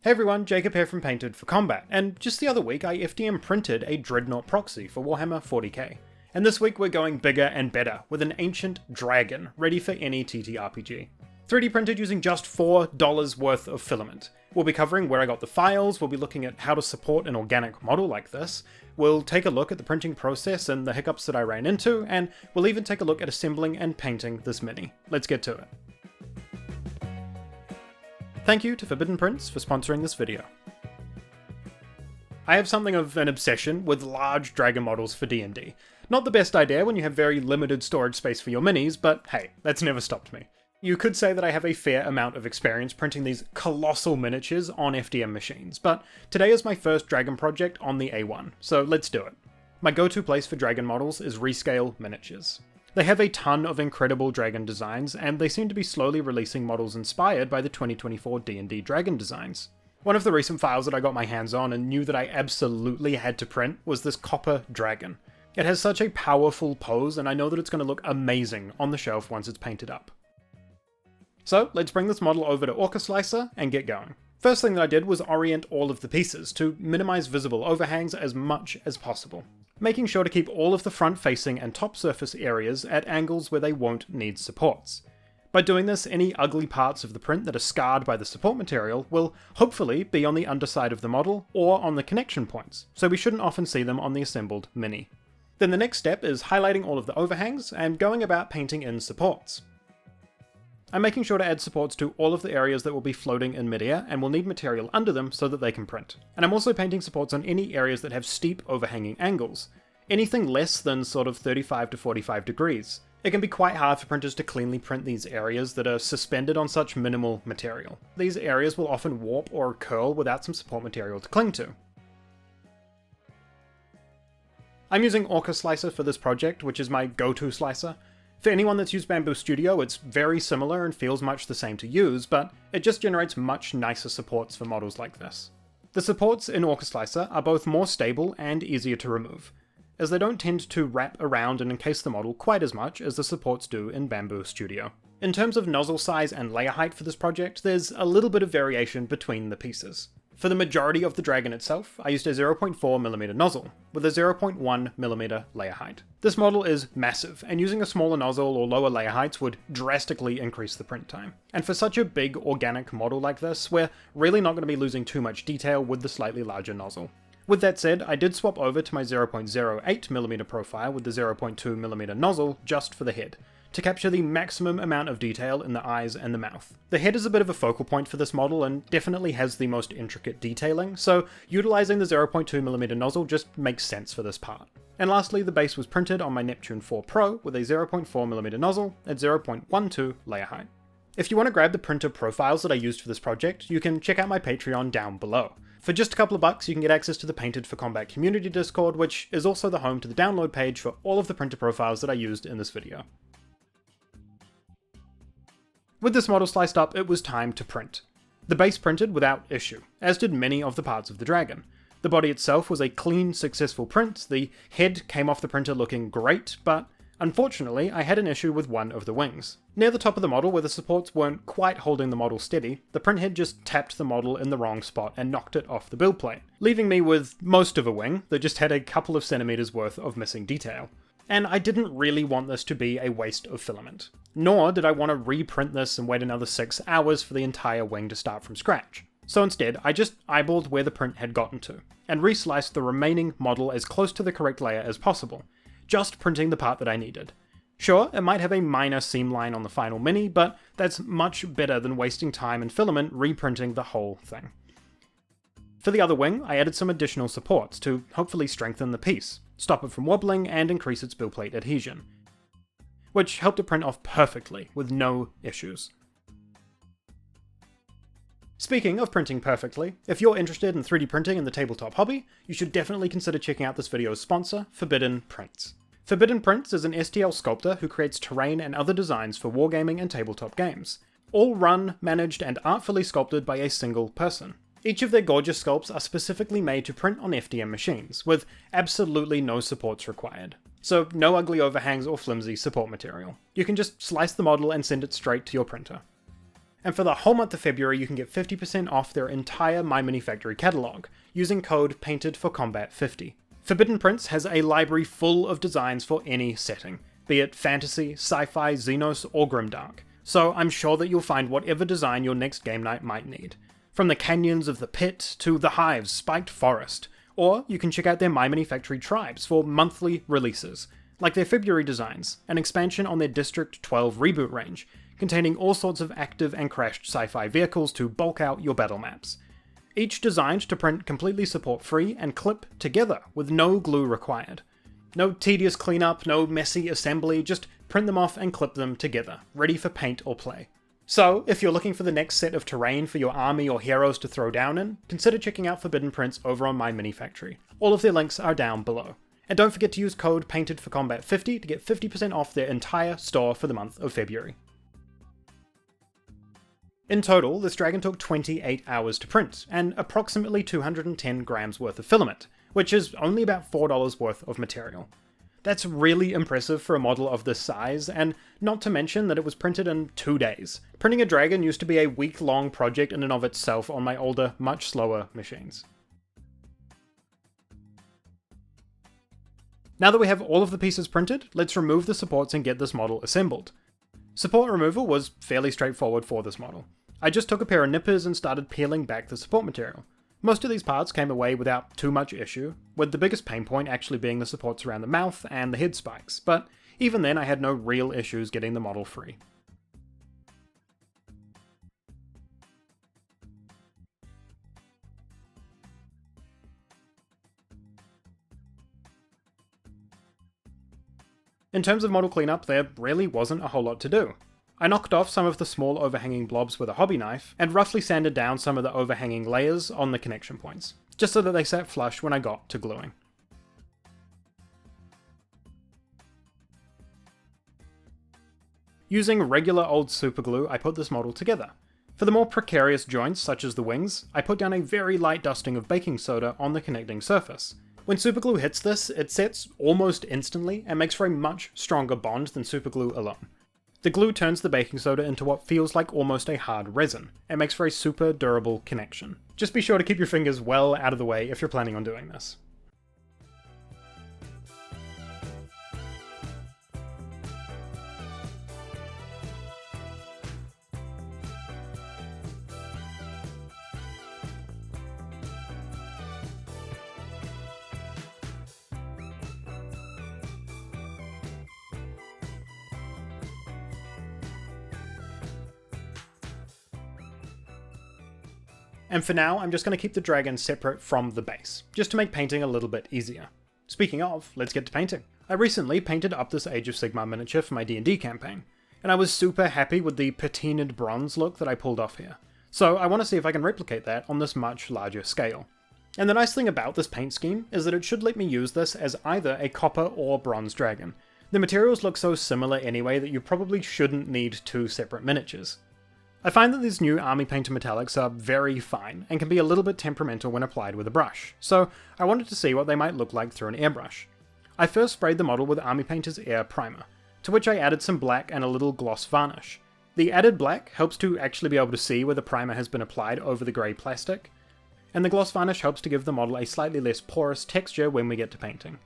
Hey everyone, Jacob here from Painted for Combat, and just the other week I FDM printed a Dreadnought proxy for Warhammer 40k. And this week we're going bigger and better, with an ancient dragon, ready for any TTRPG. 3D printed using just $4 worth of filament. We'll be covering where I got the files, we'll be looking at how to support an organic model like this, we'll take a look at the printing process and the hiccups that I ran into, and we'll even take a look at assembling and painting this mini. Let's get to it. Thank you to FDM Prints for sponsoring this video. I have something of an obsession with large dragon models for D&D. Not the best idea when you have very limited storage space for your minis, but hey, that's never stopped me. You could say that I have a fair amount of experience printing these colossal miniatures on FDM machines, but today is my first dragon project on the A1, so let's do it. My go-to place for dragon models is Rescale Miniatures. They have a ton of incredible dragon designs, and they seem to be slowly releasing models inspired by the 2024 D&D dragon designs. One of the recent files that I got my hands on and knew that I absolutely had to print was this copper dragon. It has such a powerful pose, and I know that it's going to look amazing on the shelf once it's painted up. So let's bring this model over to Orca Slicer and get going. First thing that I did was orient all of the pieces to minimize visible overhangs as much as possible, making sure to keep all of the front-facing and top surface areas at angles where they won't need supports. By doing this, any ugly parts of the print that are scarred by the support material will hopefully be on the underside of the model or on the connection points, so we shouldn't often see them on the assembled mini. Then the next step is highlighting all of the overhangs and going about painting in supports. I'm making sure to add supports to all of the areas that will be floating in midair and will need material under them so that they can print. And I'm also painting supports on any areas that have steep overhanging angles. Anything less than sort of 35 to 45 degrees. It can be quite hard for printers to cleanly print these areas that are suspended on such minimal material. These areas will often warp or curl without some support material to cling to. I'm using Orca Slicer for this project, which is my go-to slicer. For anyone that's used Bamboo Studio, it's very similar and feels much the same to use, but it just generates much nicer supports for models like this. The supports in Orca Slicer are both more stable and easier to remove, as they don't tend to wrap around and encase the model quite as much as the supports do in Bamboo Studio. In terms of nozzle size and layer height for this project, there's a little bit of variation between the pieces. For the majority of the dragon itself, I used a 0.4mm nozzle, with a 0.1mm layer height. This model is massive, and using a smaller nozzle or lower layer heights would drastically increase the print time. And for such a big organic model like this, we're really not going to be losing too much detail with the slightly larger nozzle. With that said, I did swap over to my 0.08mm profile with the 0.2mm nozzle just for the head, to capture the maximum amount of detail in the eyes and the mouth. The head is a bit of a focal point for this model and definitely has the most intricate detailing, so utilizing the 0.2mm nozzle just makes sense for this part. And lastly, the base was printed on my Neptune 4 Pro with a 0.4mm nozzle at 0.12 layer height. If you want to grab the printer profiles that I used for this project, you can check out my Patreon down below. For just a couple of bucks, you can get access to the Painted for Combat community Discord, which is also the home to the download page for all of the printer profiles that I used in this video. With this model sliced up, it was time to print. The base printed without issue, as did many of the parts of the dragon. The body itself was a clean, successful print, the head came off the printer looking great, but unfortunately I had an issue with one of the wings. Near the top of the model, where the supports weren't quite holding the model steady, the print head just tapped the model in the wrong spot and knocked it off the build plate, leaving me with most of a wing that just had a couple of centimeters worth of missing detail. And I didn't really want this to be a waste of filament. Nor did I want to reprint this and wait another 6 hours for the entire wing to start from scratch. So instead, I just eyeballed where the print had gotten to, and resliced the remaining model as close to the correct layer as possible, just printing the part that I needed. Sure, it might have a minor seam line on the final mini, but that's much better than wasting time and filament reprinting the whole thing. For the other wing, I added some additional supports to hopefully strengthen the piece, stop it from wobbling, and increase its build plate adhesion, which helped it print off perfectly with no issues. Speaking of printing perfectly, if you're interested in 3D printing in the tabletop hobby, you should definitely consider checking out this video's sponsor, FDM Prints. FDM Prints is an STL sculptor who creates terrain and other designs for wargaming and tabletop games, all run, managed, and artfully sculpted by a single person. Each of their gorgeous sculpts are specifically made to print on FDM machines, with absolutely no supports required. So no ugly overhangs or flimsy support material. You can just slice the model and send it straight to your printer. And for the whole month of February, you can get 50% off their entire My Mini Factory catalogue, using code PAINTEDFORCOMBAT50. FDM Prints has a library full of designs for any setting, be it fantasy, sci-fi, Xenos, or grimdark, so I'm sure that you'll find whatever design your next game night might need. From the canyons of the pit to the hive's spiked forest, or you can check out their My Mini Factory tribes for monthly releases, like their February designs, an expansion on their District 12 reboot range, containing all sorts of active and crashed sci-fi vehicles to bulk out your battle maps. Each designed to print completely support-free and clip together with no glue required. No tedious cleanup, no messy assembly, just print them off and clip them together, ready for paint or play. So, if you're looking for the next set of terrain for your army or heroes to throw down in, consider checking out FDM Prints over on My Mini Factory. All of their links are down below. And don't forget to use code PAINTEDFORCOMBAT50 to get 50% off their entire store for the month of February. In total, this dragon took 28 hours to print, and approximately 210 grams worth of filament, which is only about $4 worth of material. That's really impressive for a model of this size, and not to mention that it was printed in 2 days. Printing a dragon used to be a week-long project in and of itself on my older, much slower machines. Now that we have all of the pieces printed, let's remove the supports and get this model assembled. Support removal was fairly straightforward for this model. I just took a pair of nippers and started peeling back the support material. Most of these parts came away without too much issue, with the biggest pain point actually being the supports around the mouth and the head spikes, but even then I had no real issues getting the model free. In terms of model cleanup, there really wasn't a whole lot to do. I knocked off some of the small overhanging blobs with a hobby knife, and roughly sanded down some of the overhanging layers on the connection points, just so that they sat flush when I got to gluing. Using regular old superglue, I put this model together. For the more precarious joints, such as the wings, I put down a very light dusting of baking soda on the connecting surface. When superglue hits this, it sets almost instantly and makes for a much stronger bond than superglue alone. The glue turns the baking soda into what feels like almost a hard resin, and makes for a super durable connection. Just be sure to keep your fingers well out of the way if you're planning on doing this. And for now, I'm just going to keep the dragon separate from the base, just to make painting a little bit easier. Speaking of, let's get to painting. I recently painted up this Age of Sigmar miniature for my D&D campaign, and I was super happy with the patinaed bronze look that I pulled off here. So I want to see if I can replicate that on this much larger scale. And the nice thing about this paint scheme is that it should let me use this as either a copper or bronze dragon. The materials look so similar anyway that you probably shouldn't need two separate miniatures. I find that these new Army Painter metallics are very fine, and can be a little bit temperamental when applied with a brush, so I wanted to see what they might look like through an airbrush. I first sprayed the model with Army Painter's Air Primer, to which I added some black and a little gloss varnish. The added black helps to actually be able to see where the primer has been applied over the grey plastic, and the gloss varnish helps to give the model a slightly less porous texture when we get to painting,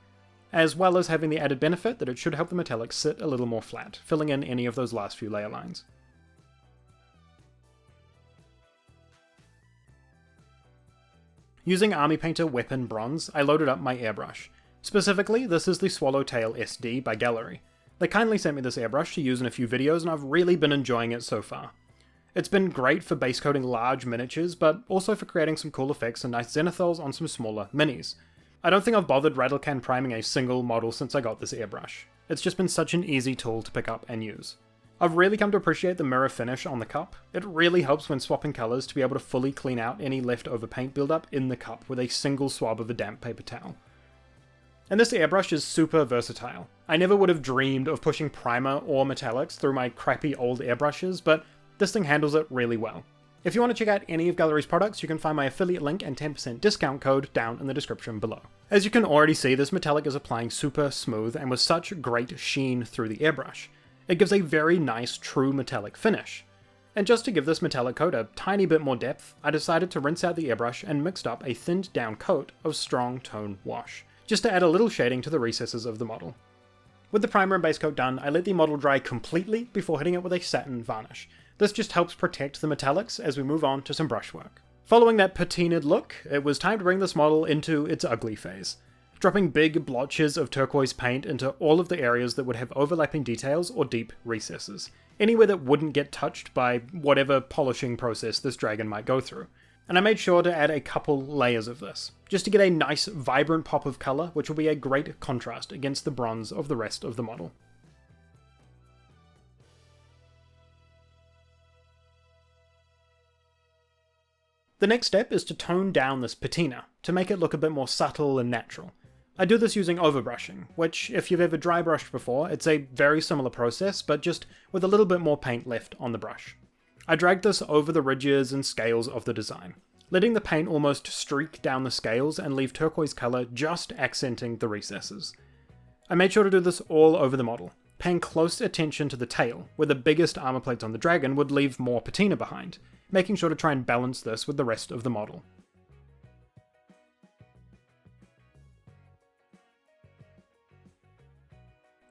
as well as having the added benefit that it should help the metallic sit a little more flat, filling in any of those last few layer lines. Using Army Painter Weapon Bronze, I loaded up my airbrush. Specifically, this is the Swallowtail SD by Gallery. They kindly sent me this airbrush to use in a few videos, and I've really been enjoying it so far. It's been great for base coating large miniatures, but also for creating some cool effects and nice zenithals on some smaller minis. I don't think I've bothered Rattlecan priming a single model since I got this airbrush. It's just been such an easy tool to pick up and use. I've really come to appreciate the mirror finish on the cup. It really helps when swapping colours to be able to fully clean out any leftover paint buildup in the cup with a single swab of a damp paper towel. And this airbrush is super versatile. I never would have dreamed of pushing primer or metallics through my crappy old airbrushes, but this thing handles it really well. If you want to check out any of Gallery's products, you can find my affiliate link and 10% discount code down in the description below. As you can already see, this metallic is applying super smooth and with such great sheen through the airbrush. It gives a very nice, true metallic finish. And just to give this metallic coat a tiny bit more depth, I decided to rinse out the airbrush and mixed up a thinned down coat of strong tone wash, just to add a little shading to the recesses of the model. With the primer and base coat done, I let the model dry completely before hitting it with a satin varnish. This just helps protect the metallics as we move on to some brushwork. Following that patinaed look, it was time to bring this model into its ugly phase. Dropping big blotches of turquoise paint into all of the areas that would have overlapping details or deep recesses, anywhere that wouldn't get touched by whatever polishing process this dragon might go through. And I made sure to add a couple layers of this, just to get a nice vibrant pop of colour which will be a great contrast against the bronze of the rest of the model. The next step is to tone down this patina, to make it look a bit more subtle and natural. I do this using overbrushing, which, if you've ever dry brushed before, it's a very similar process, but just with a little bit more paint left on the brush. I dragged this over the ridges and scales of the design, letting the paint almost streak down the scales and leave turquoise colour just accenting the recesses. I made sure to do this all over the model, paying close attention to the tail, where the biggest armour plates on the dragon would leave more patina behind, making sure to try and balance this with the rest of the model.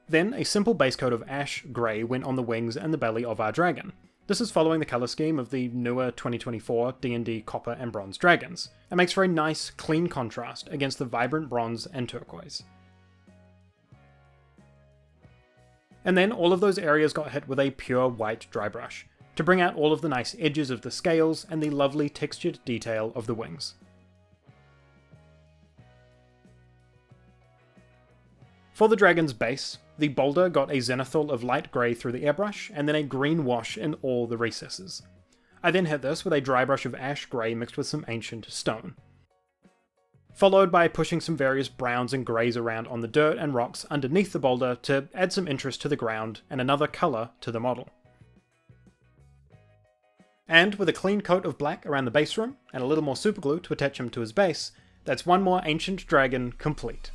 Then, a simple base coat of ash grey went on the wings and the belly of our dragon. This is following the colour scheme of the newer 2024 D&D Copper and Bronze dragons. It makes for a nice, clean contrast against the vibrant bronze and turquoise. And then all of those areas got hit with a pure white dry brush, to bring out all of the nice edges of the scales and the lovely textured detail of the wings. For the dragon's base, the boulder got a zenithal of light grey through the airbrush, and then a green wash in all the recesses. I then hit this with a dry brush of ash grey mixed with some ancient stone, followed by pushing some various browns and greys around on the dirt and rocks underneath the boulder to add some interest to the ground and another colour to the model. And with a clean coat of black around the base rim, and a little more superglue to attach him to his base, that's one more ancient dragon complete.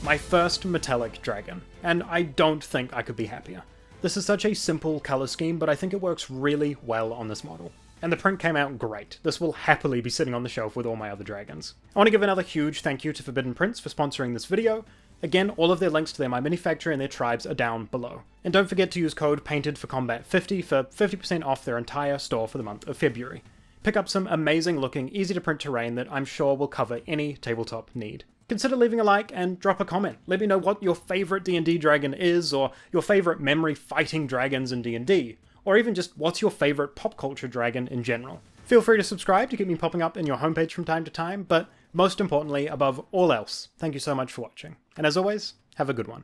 My first metallic dragon, and I don't think I could be happier. This is such a simple colour scheme, but I think it works really well on this model. And the print came out great. This will happily be sitting on the shelf with all my other dragons. I want to give another huge thank you to FDM Prints for sponsoring this video. Again, all of their links to their My Mini Factory and their tribes are down below. And don't forget to use code PAINTEDFORCOMBAT50 for 50% off their entire store for the month of February. Pick up some amazing looking, easy to print terrain that I'm sure will cover any tabletop need. Consider leaving a like and drop a comment. Let me know what your favourite D&D dragon is, or your favourite memory fighting dragons in D&D, or even just what's your favourite pop culture dragon in general. Feel free to subscribe to keep me popping up in your homepage from time to time, but most importantly, above all else, thank you so much for watching. And as always, have a good one.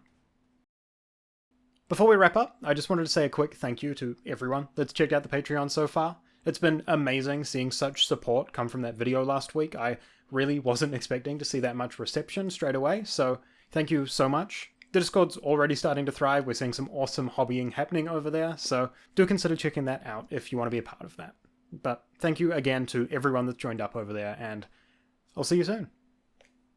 Before we wrap up, I just wanted to say a quick thank you to everyone that's checked out the Patreon so far. It's been amazing seeing such support come from that video last week. I really wasn't expecting to see that much reception straight away, so thank you so much. The Discord's already starting to thrive. We're seeing some awesome hobbying happening over there, so do consider checking that out if you want to be a part of that. But thank you again to everyone that's joined up over there, and I'll see you soon.